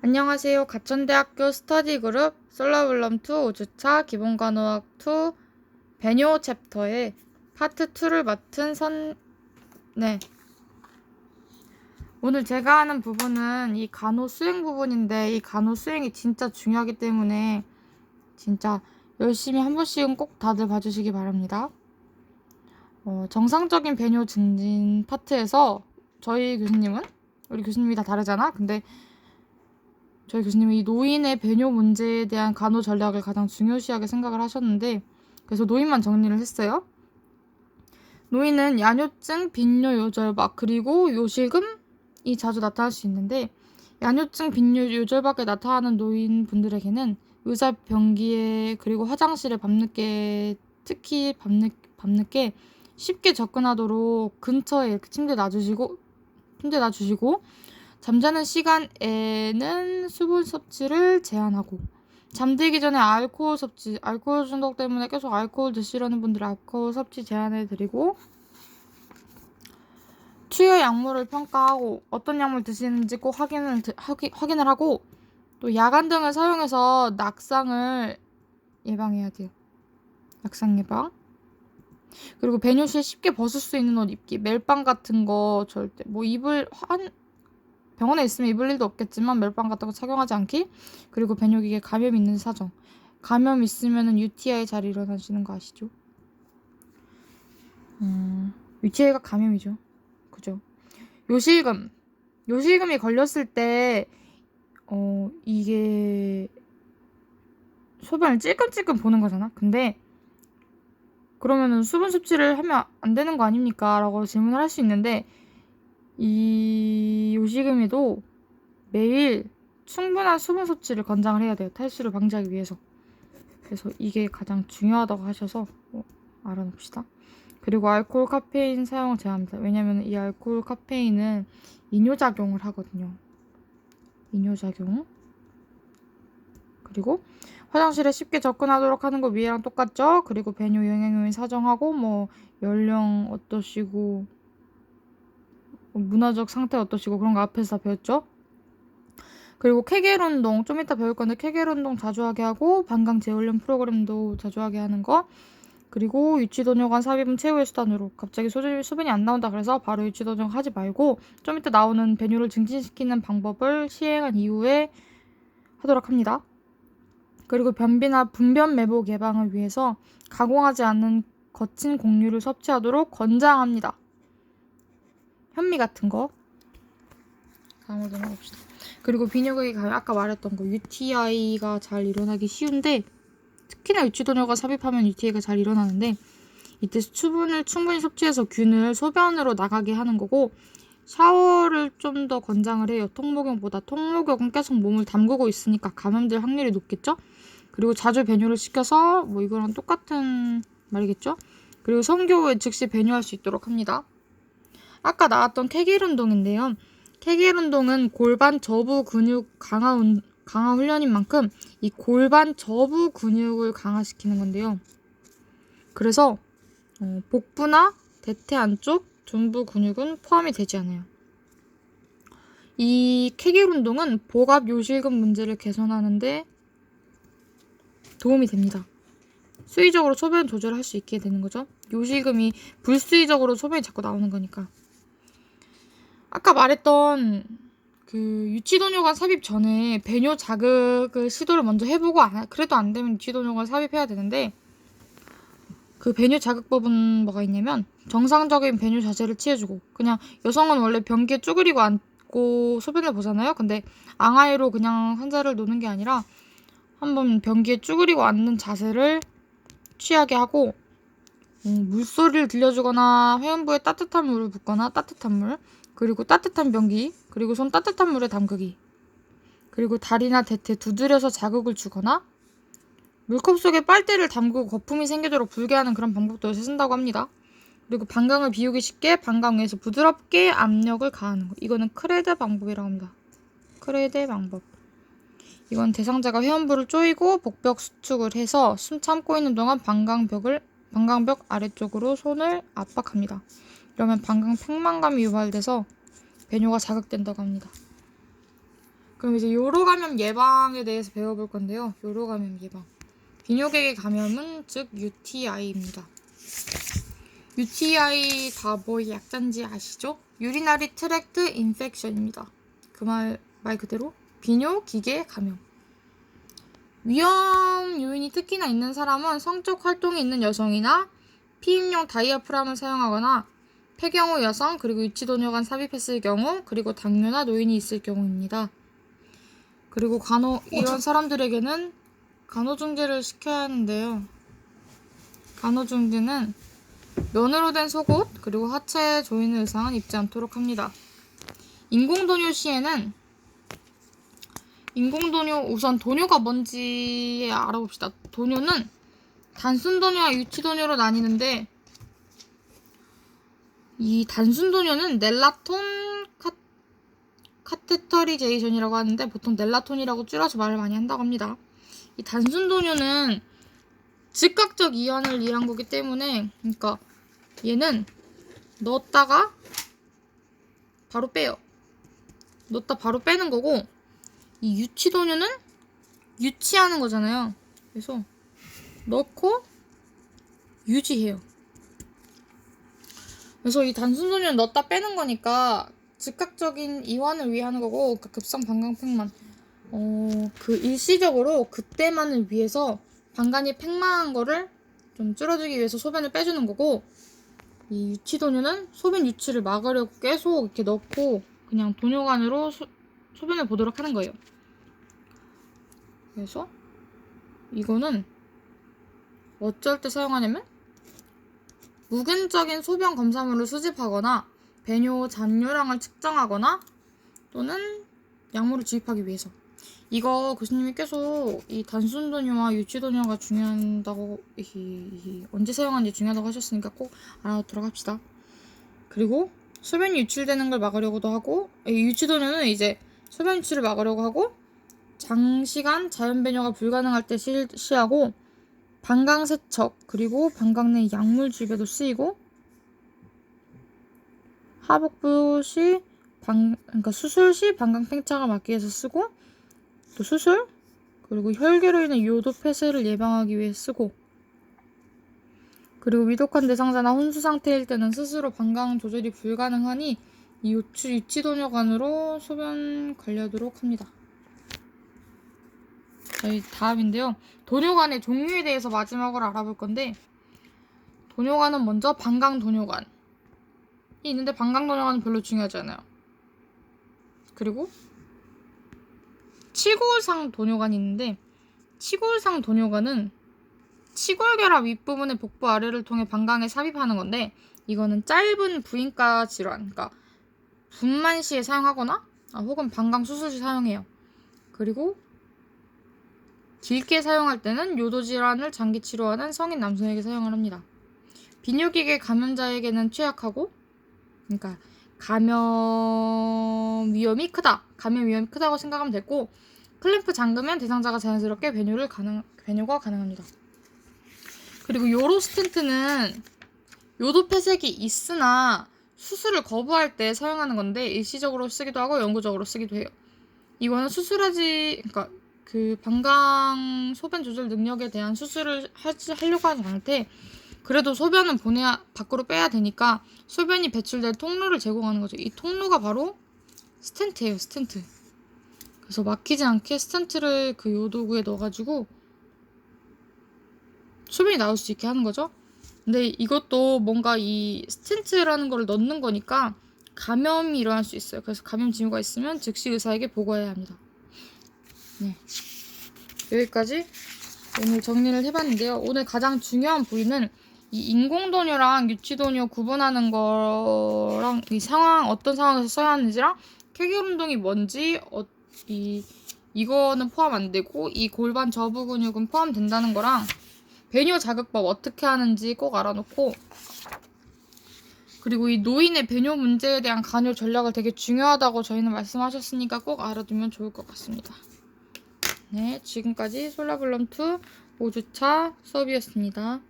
안녕하세요. 가천대학교 스터디그룹 솔라블럼2 5주차 기본간호학 2 배뇨 챕터의 파트 2를 맡은 네. 오늘 제가 하는 부분은 이 간호 수행 부분인데, 이 간호 수행이 진짜 중요하기 때문에 진짜 열심히 한 번씩은 꼭 다들 봐주시기 바랍니다. 정상적인 배뇨 증진 파트에서 저희 교수님은, 우리 교수님이 다 다르잖아? 근데 저희 교수님이 이 노인의 배뇨 문제에 대한 간호 전략을 가장 중요시하게 생각을 하셨는데, 그래서 노인만 정리를 했어요. 노인은 야뇨증, 빈뇨, 요절박, 그리고 요실금이 자주 나타날 수 있는데, 야뇨증, 빈뇨, 요절박에 나타나는 노인분들에게는 의사 변기에, 그리고 화장실에 밤늦게, 특히 밤늦게 쉽게 접근하도록 근처에 이렇게 침대 놔주시고 잠자는 시간에는 수분 섭취를 제한하고, 잠들기 전에 알코올 중독 때문에 계속 알코올 드시려는 분들 알코올 섭취 제한해드리고, 투여 약물을 평가하고 어떤 약물 드시는지 꼭 확인을 하고, 또 야간 등을 사용해서 낙상을 예방해야 돼요. 낙상 예방. 그리고 배뇨 시에 쉽게 벗을 수 있는 옷 입기, 멜빵 같은 거 절대 병원에 있으면 입을 일도 없겠지만 멜빵 같은 거 착용하지 않기. 그리고 배뇨기계 감염 있는 사정. 감염 있으면은 UTI 잘 일어나시는 거 아시죠? UTI가 감염이죠. 그죠? 요실금이 걸렸을 때 이게 소변을 찔끔찔끔 보는 거잖아. 근데 그러면은 수분 섭취를 하면 안 되는 거 아닙니까? 라고 질문을 할 수 있는데, 이 요실금에도 매일 충분한 수분 섭취를 권장을 해야 돼요. 탈수를 방지하기 위해서. 그래서 이게 가장 중요하다고 하셔서 알아놓읍시다. 그리고 알코올, 카페인 사용을 제한합니다. 왜냐면 이 알코올, 카페인은 이뇨작용을 하거든요. 이뇨작용. 그리고 화장실에 쉽게 접근하도록 하는 거 위에랑 똑같죠? 그리고 배뇨 영양요인 사정하고, 연령 어떠시고, 문화적 상태 어떠시고, 그런 거 앞에서 다 배웠죠? 그리고 케겔 운동 좀 이따 배울 건데, 케겔 운동 자주 하게 하고, 방광 재훈련 프로그램도 자주 하게 하는 거. 그리고 유치도뇨관 삽입은 최후의 수단으로. 갑자기 수분이 안 나온다 그래서 바로 유치도뇨 하지 말고 좀 이따 나오는 배뇨를 증진시키는 방법을 시행한 이후에 하도록 합니다. 그리고 변비나 분변 매복 예방을 위해서 가공하지 않은 거친 곡류를 섭취하도록 권장합니다. 현미 같은 거. 다음으로 넘어갑시다. 그리고 비뇨기계 감염, 아까 말했던 거 UTI가 잘 일어나기 쉬운데, 특히나 유치도뇨가 삽입하면 UTI가 잘 일어나는데, 이때 수분을 충분히 섭취해서 균을 소변으로 나가게 하는 거고, 샤워를 좀 더 권장을 해요. 통목욕보다. 통목욕은 계속 몸을 담그고 있으니까 감염될 확률이 높겠죠? 그리고 자주 배뇨를 시켜서 이거랑 똑같은 말이겠죠? 그리고 성교 후에 즉시 배뇨할 수 있도록 합니다. 아까 나왔던 케겔 운동인데요. 케겔 운동은 골반 저부 근육 강화 훈련인 만큼 이 골반 저부 근육을 강화시키는 건데요. 그래서 복부나 대퇴 안쪽 중부 근육은 포함이 되지 않아요. 이 케겔 운동은 복압 요실금 문제를 개선하는데 도움이 됩니다. 수의적으로 소변 조절을 할 수 있게 되는 거죠. 요실금이 불수의적으로 소변이 자꾸 나오는 거니까. 아까 말했던 그 유치도뇨관 삽입 전에 배뇨 자극을 시도를 먼저 해보고 그래도 안 되면 유치도뇨관 삽입해야 되는데, 그 배뇨 자극법은 뭐가 있냐면 정상적인 배뇨 자세를 취해주고, 그냥 여성은 원래 변기에 쭈그리고 앉고 소변을 보잖아요. 근데 앙하이로 그냥 환자를 노는 게 아니라 한번 변기에 쭈그리고 앉는 자세를 취하게 하고, 물소리를 들려주거나 회음부에 따뜻한 물을 붓거나 따뜻한 물, 그리고 따뜻한 변기, 그리고 손 따뜻한 물에 담그기, 그리고 다리나 대퇴 두드려서 자극을 주거나 물컵 속에 빨대를 담그고 거품이 생기도록 불게 하는 그런 방법도 요새 쓴다고 합니다. 그리고 방광을 비우기 쉽게 방광 위에서 부드럽게 압력을 가하는 거. 이거는 크레드 방법이라고 합니다. 크레드 방법. 이건 대상자가 회원부를 조이고 복벽 수축을 해서 숨 참고 있는 동안 방광벽 아래쪽으로 손을 압박합니다. 이러면 방광 팽만감이 유발돼서 배뇨가 자극된다고 합니다. 그럼 이제 요로 감염 예방에 대해서 배워볼 건데요. 요로 감염 예방. 비뇨기계 감염은 즉 UTI입니다. UTI 다 뭐 약자인지 아시죠? 유리나리 트랙트 인펙션입니다. 그 말 그대로 비뇨기계 감염. 위험 요인이 특히나 있는 사람은 성적 활동이 있는 여성이나 피임용 다이아프람을 사용하거나 폐경후 여성, 그리고 유치도뇨 간 삽입했을 경우, 그리고 당뇨나 노인이 있을 경우입니다. 그리고 이런 사람들에게는 간호중지를 시켜야 하는데요. 간호중지는 면으로 된 속옷, 그리고 하체에 조이는 의상은 입지 않도록 합니다. 인공도뇨 시에는 우선 도뇨가 뭔지 알아봅시다. 도뇨는 단순도뇨와 유치도뇨로 나뉘는데, 이 단순도뇨는 넬라톤 카테터리제이션이라고 하는데 보통 넬라톤이라고 줄여서 말을 많이 한다고 합니다. 이 단순도뇨는 즉각적 이완을 이해한 거기 때문에, 그러니까 얘는 넣었다가 바로 빼요. 넣었다 바로 빼는 거고, 이 유치도뇨는 유치하는 거잖아요. 그래서 넣고 유지해요. 그래서 이 단순도뇨는 넣었다 빼는 거니까 즉각적인 이완을 위해 하는 거고, 그러니까 급성 방광팩만 그 일시적으로 그때만을 위해서 방광이 팽만한 거를 좀 줄여주기 위해서 소변을 빼주는 거고, 이 유치도뇨는 소변 유치를 막으려고 계속 이렇게 넣고 그냥 도뇨관으로 소변을 보도록 하는 거예요. 그래서 이거는 어쩔 때 사용하냐면 무균적인 소변 검사물을 수집하거나 배뇨 잔뇨량을 측정하거나 또는 약물을 주입하기 위해서. 이거 교수님이 계속 이 단순도뇨와 유치도뇨가 중요하다고 언제 사용하는지 중요하다고 하셨으니까 꼭 알아두도록 합시다. 그리고 소변이 유출되는 걸 막으려고도 하고, 유치도뇨는 이제 소변 유출을 막으려고 하고, 장시간 자연 배뇨가 불가능할 때 실시하고, 방광 세척, 그리고 방광 내 약물 주입에도 쓰이고, 하복부 시 그러니까 수술 시 방광 팽창을 막기 위해서 쓰고, 또 수술, 그리고 혈괴로 인해 요도 폐쇄를 예방하기 위해 쓰고, 그리고 위독한 대상자나 혼수 상태일 때는 스스로 방광 조절이 불가능하니 이 유치도뇨관으로 소변 관리하도록 합니다. 저희 다음인데요. 도뇨관의 종류에 대해서 마지막으로 알아볼 건데, 도뇨관은 먼저 방광도뇨관이 있는데 방광도뇨관은 별로 중요하지 않아요. 그리고 치골상 도뇨관이 있는데, 치골상 도뇨관은 치골결합 윗부분의 복부 아래를 통해 방광에 삽입하는 건데, 이거는 짧은 부인과 질환, 그러니까 분만 시에 사용하거나 혹은 방광 수술 시 사용해요. 그리고 길게 사용할 때는 요도 질환을 장기 치료하는 성인 남성에게 사용을 합니다. 비뇨기계 감염자에게는 취약하고, 그러니까 감염 위험이 크다고 생각하면 되고, 클램프 잠그면 대상자가 자연스럽게 배뇨가 가능합니다. 그리고 요로 스텐트는 요도 폐색이 있으나 수술을 거부할 때 사용하는 건데, 일시적으로 쓰기도 하고 영구적으로 쓰기도 해요. 이거는 그러니까 그 방광 소변 조절 능력에 대한 수술을 하려고 하지 않을 때, 그래도 소변은 밖으로 빼야 되니까 소변이 배출될 통로를 제공하는 거죠. 이 통로가 바로 스텐트예요, 스텐트. 그래서 막히지 않게 스텐트를 그 요도구에 넣어가지고 소변이 나올 수 있게 하는 거죠. 근데 이것도 뭔가 이 스텐트라는 걸 넣는 거니까 감염이 일어날 수 있어요. 그래서 감염 징후가 있으면 즉시 의사에게 보고해야 합니다. 네, 여기까지 오늘 정리를 해봤는데요. 오늘 가장 중요한 부위는 이 인공도뇨랑 유치도뇨 구분하는 거랑 이 상황, 어떤 상황에서 써야 하는지랑 쾌결 운동이 뭔지, 이거는 포함 안 되고 이 골반 저부 근육은 포함된다는 거랑 배뇨 자극법 어떻게 하는지 꼭 알아놓고, 그리고 이 노인의 배뇨 문제에 대한 간호 전략을 되게 중요하다고 저희는 말씀하셨으니까 꼭 알아두면 좋을 것 같습니다. 네, 지금까지 솔라블럼2 5주차 수업이었습니다.